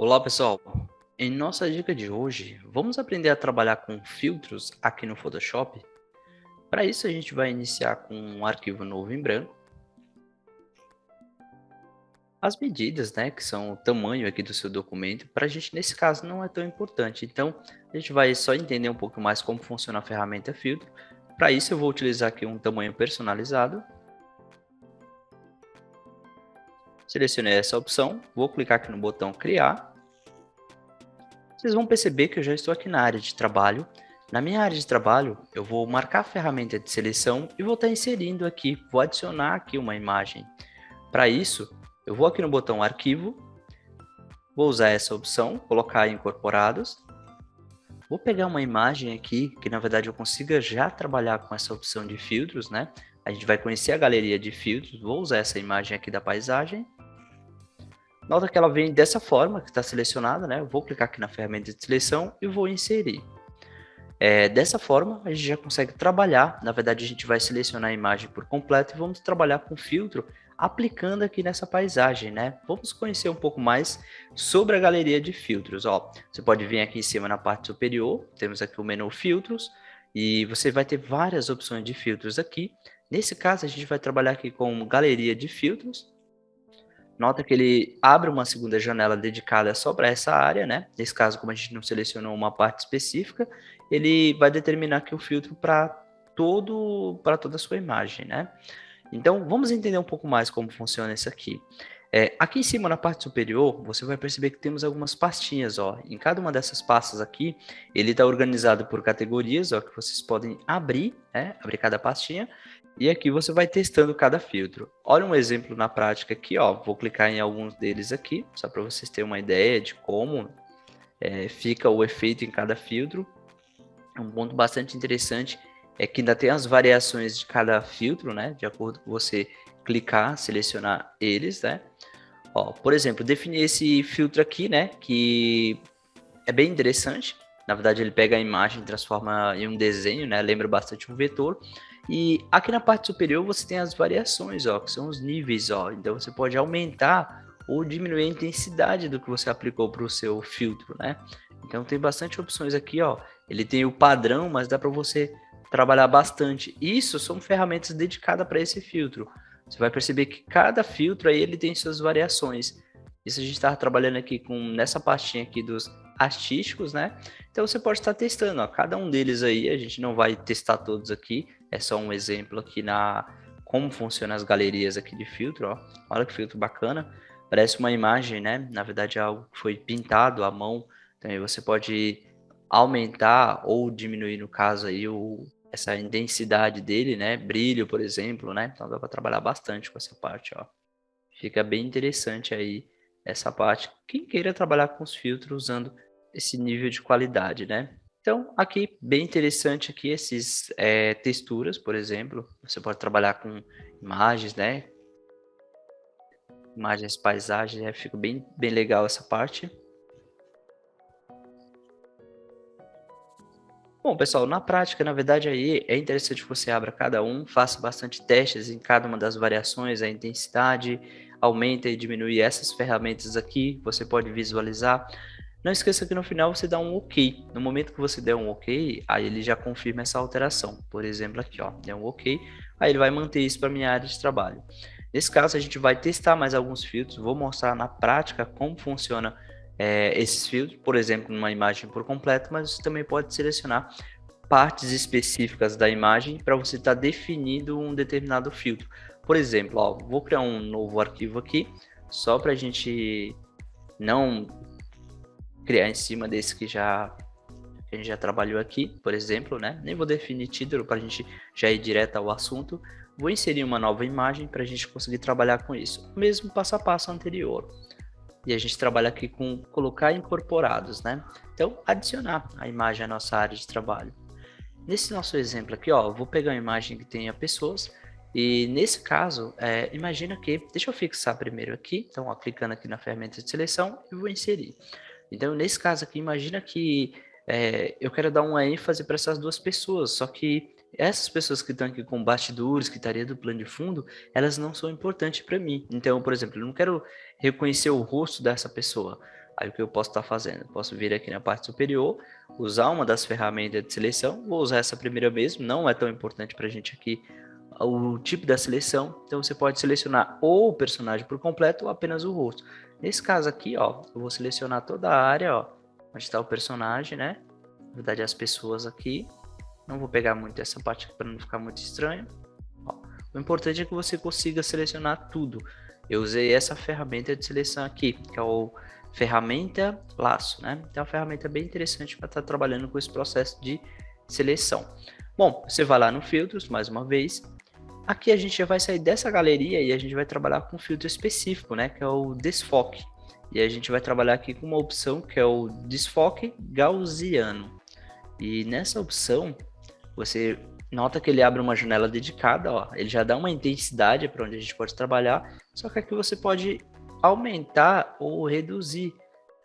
Olá, pessoal! Em nossa dica de hoje, vamos aprender a trabalhar com filtros aqui no Photoshop. Para isso, a gente vai iniciar com um arquivo novo em branco. As medidas, né, que são o tamanho aqui do seu documento, para a gente, nesse caso, não é tão importante. Então, a gente vai só entender um pouco mais como funciona a ferramenta filtro. Para isso, eu vou utilizar aqui um tamanho personalizado. Selecionei essa opção, vou clicar aqui no botão criar. Vocês vão perceber que eu já estou aqui na área de trabalho. Na minha área de trabalho, eu vou marcar a ferramenta de seleção e vou estar inserindo aqui, vou adicionar aqui uma imagem. Para isso, eu vou aqui no botão arquivo, vou usar essa opção, colocar incorporados. Vou pegar uma imagem aqui, que na verdade eu consiga já trabalhar com essa opção de filtros, né? A gente vai conhecer a galeria de filtros, vou usar essa imagem aqui da paisagem. Nota que ela vem dessa forma, que está selecionada, né? Eu vou clicar aqui na ferramenta de seleção e vou inserir. Dessa forma, a gente já consegue trabalhar. Na verdade, a gente vai selecionar a imagem por completo e vamos trabalhar com filtro aplicando aqui nessa paisagem, né? Vamos conhecer um pouco mais sobre a galeria de filtros. Ó, você pode vir aqui em cima na parte superior, temos aqui o menu filtros e você vai ter várias opções de filtros aqui. Nesse caso, a gente vai trabalhar aqui com galeria de filtros. Nota que ele abre uma segunda janela dedicada só para essa área, né? Nesse caso, como a gente não selecionou uma parte específica, ele vai determinar aqui o filtro para toda a sua imagem, né? Então, vamos entender um pouco mais como funciona isso aqui. Aqui em cima, na parte superior, você vai perceber que temos algumas pastinhas, ó. Em cada uma dessas pastas aqui, ele está organizado por categorias, ó, que vocês podem abrir, né? Abrir cada pastinha. E aqui você vai testando cada filtro. Olha um exemplo na prática aqui, ó. Vou clicar em alguns deles aqui, só para vocês terem uma ideia de como fica o efeito em cada filtro. Um ponto bastante interessante é que ainda tem as variações de cada filtro, né? De acordo com você clicar, selecionar eles, né? Ó, por exemplo, definir esse filtro aqui, né? Que é bem interessante. Na verdade, ele pega a imagem e transforma em um desenho, né? Lembra bastante um vetor. E aqui na parte superior você tem as variações, ó, que são os níveis, ó. Então você pode aumentar ou diminuir a intensidade do que você aplicou para o seu filtro, né? Então tem bastante opções aqui, ó. Ele tem o padrão, mas dá para você trabalhar bastante. Isso são ferramentas dedicadas para esse filtro. Você vai perceber que cada filtro aí ele tem suas variações. Isso a gente está trabalhando aqui nessa pastinha aqui dos artísticos, né? Então você pode estar testando, ó, cada um deles aí, a gente não vai testar todos aqui, é só um exemplo aqui na como funcionam as galerias aqui de filtro, ó. Olha que filtro bacana, parece uma imagem, né? Na verdade é algo que foi pintado à mão, então aí você pode aumentar ou diminuir, no caso aí, essa intensidade dele, né? Brilho, por exemplo, né? Então dá para trabalhar bastante com essa parte, ó. Fica bem interessante aí essa parte. Quem queira trabalhar com os filtros usando esse nível de qualidade, né? Então, aqui, bem interessante aqui esses texturas, por exemplo. Você pode trabalhar com imagens, né? Imagens, paisagens, né? Fica bem legal essa parte. Bom, pessoal, na prática, na verdade, aí é interessante que você abra cada um, faça bastante testes em cada uma das variações, a intensidade, aumenta e diminui essas ferramentas aqui, você pode visualizar. Não esqueça que no final você dá um OK. No momento que você der um OK, aí ele já confirma essa alteração. Por exemplo, aqui, ó, deu um OK, aí ele vai manter isso para minha área de trabalho. Nesse caso, a gente vai testar mais alguns filtros, vou mostrar na prática como funciona esses filtros, por exemplo, numa imagem por completo, mas você também pode selecionar partes específicas da imagem para você estar definindo um determinado filtro. Por exemplo, ó, vou criar um novo arquivo aqui, só para a gente não criar em cima desse que a gente já trabalhou aqui, por exemplo, né? Nem vou definir título para a gente já ir direto ao assunto. Vou inserir uma nova imagem para a gente conseguir trabalhar com isso. O mesmo passo a passo anterior. E a gente trabalha aqui com colocar incorporados, né? Então, adicionar a imagem à nossa área de trabalho. Nesse nosso exemplo aqui, ó, vou pegar uma imagem que tenha pessoas e nesse caso, imagina que, deixa eu fixar primeiro aqui, então, ó, clicando aqui na ferramenta de seleção e vou inserir. Então, nesse caso aqui, imagina que eu quero dar uma ênfase para essas duas pessoas, só que essas pessoas que estão aqui com bastidores, que estaria do plano de fundo, elas não são importantes para mim. Então, por exemplo, eu não quero reconhecer o rosto dessa pessoa. Aí o que eu posso estar fazendo? Eu posso vir aqui na parte superior, usar uma das ferramentas de seleção, vou usar essa primeira mesmo, não é tão importante para a gente aqui o tipo da seleção, então você pode selecionar ou o personagem por completo ou apenas o rosto. Nesse caso aqui, ó, eu vou selecionar toda a área, ó, onde está o personagem, né? Na verdade, as pessoas aqui. Não vou pegar muito essa parte para não ficar muito estranho. Ó, o importante é que você consiga selecionar tudo. Eu usei essa ferramenta de seleção aqui, que é o ferramenta laço, né? Então é uma ferramenta bem interessante para estar trabalhando com esse processo de seleção. Bom, você vai lá no filtros, mais uma vez. Aqui a gente já vai sair dessa galeria e a gente vai trabalhar com um filtro específico, né? Que é o desfoque. E a gente vai trabalhar aqui com uma opção que é o desfoque gaussiano. E nessa opção, você nota que ele abre uma janela dedicada, ó, ele já dá uma intensidade para onde a gente pode trabalhar, só que aqui você pode aumentar ou reduzir,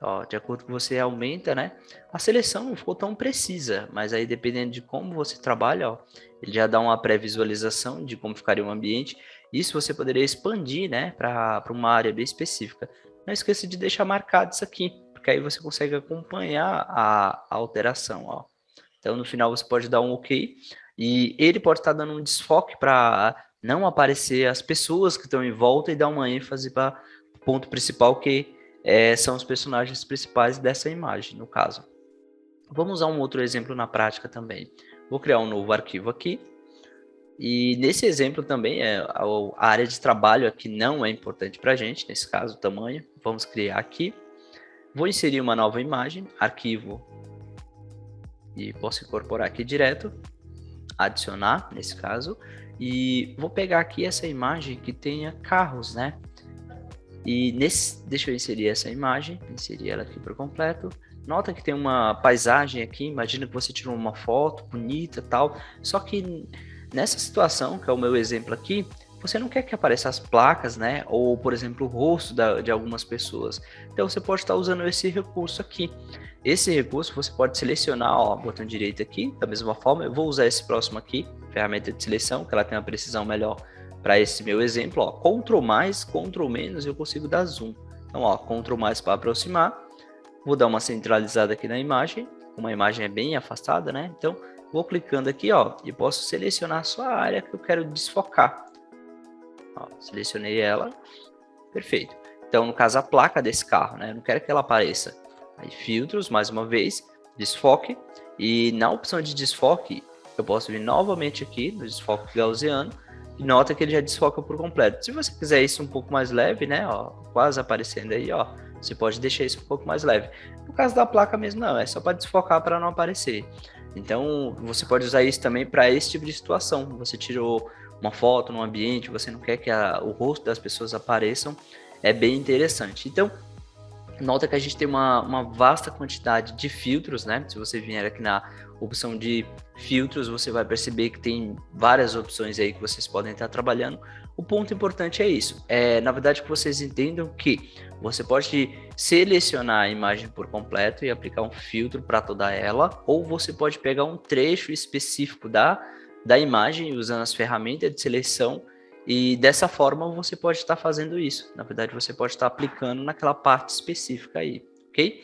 ó, de acordo com que você aumenta, né? A seleção não ficou tão precisa, mas aí dependendo de como você trabalha, ó, ele já dá uma pré-visualização de como ficaria o ambiente. Isso você poderia expandir, né, para uma área bem específica. Não esqueça de deixar marcado isso aqui, porque aí você consegue acompanhar a alteração, ó. Então, no final, você pode dar um OK e ele pode estar dando um desfoque para não aparecer as pessoas que estão em volta e dar uma ênfase para o ponto principal, que são os personagens principais dessa imagem, no caso. Vamos usar um outro exemplo na prática também. Vou criar um novo arquivo aqui. E nesse exemplo também, a área de trabalho aqui não é importante para a gente, nesse caso, o tamanho. Vamos criar aqui. Vou inserir uma nova imagem, arquivo, e posso incorporar aqui direto, adicionar nesse caso, e vou pegar aqui essa imagem que tenha carros, né? E deixa eu inserir essa imagem, inserir ela aqui por completo. Nota que tem uma paisagem aqui, imagina que você tirou uma foto bonita, tal, só que nessa situação, que é o meu exemplo aqui, você não quer que apareça as placas, né? Ou, por exemplo, o rosto de algumas pessoas. Então, você pode estar usando esse recurso aqui. Esse recurso você pode selecionar, ó, botão direito aqui, da mesma forma. Eu vou usar esse próximo aqui, ferramenta de seleção, que ela tem uma precisão melhor para esse meu exemplo. Ó, Ctrl mais, Ctrl menos, eu consigo dar zoom. Então, ó, Ctrl mais para aproximar. Vou dar uma centralizada aqui na imagem. Uma imagem é bem afastada, né? Então, vou clicando aqui, ó, e posso selecionar só a área que eu quero desfocar. Ó, selecionei ela, perfeito. Então, no caso, a placa desse carro, né? Eu não quero que ela apareça. Aí, filtros, mais uma vez, desfoque. E na opção de desfoque, eu posso vir novamente aqui no desfoque gaussiano. E nota que ele já desfoca por completo. Se você quiser isso um pouco mais leve, né? Ó, quase aparecendo aí, ó. Você pode deixar isso um pouco mais leve. No caso da placa mesmo, não. É só para desfocar para não aparecer. Então, você pode usar isso também para esse tipo de situação. Você tirou uma foto no ambiente, você não quer que o rosto das pessoas apareçam, é bem interessante. Então, nota que a gente tem uma vasta quantidade de filtros, né? Se você vier aqui na opção de filtros, você vai perceber que tem várias opções aí que vocês podem estar trabalhando. O ponto importante é isso. Na verdade, que vocês entendam que você pode selecionar a imagem por completo e aplicar um filtro para toda ela, ou você pode pegar um trecho específico da imagem usando as ferramentas de seleção e dessa forma você pode estar fazendo isso. Na verdade, você pode estar aplicando naquela parte específica aí, ok?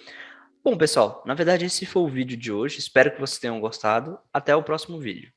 Bom, pessoal, na verdade esse foi o vídeo de hoje. Espero que vocês tenham gostado. Até o próximo vídeo.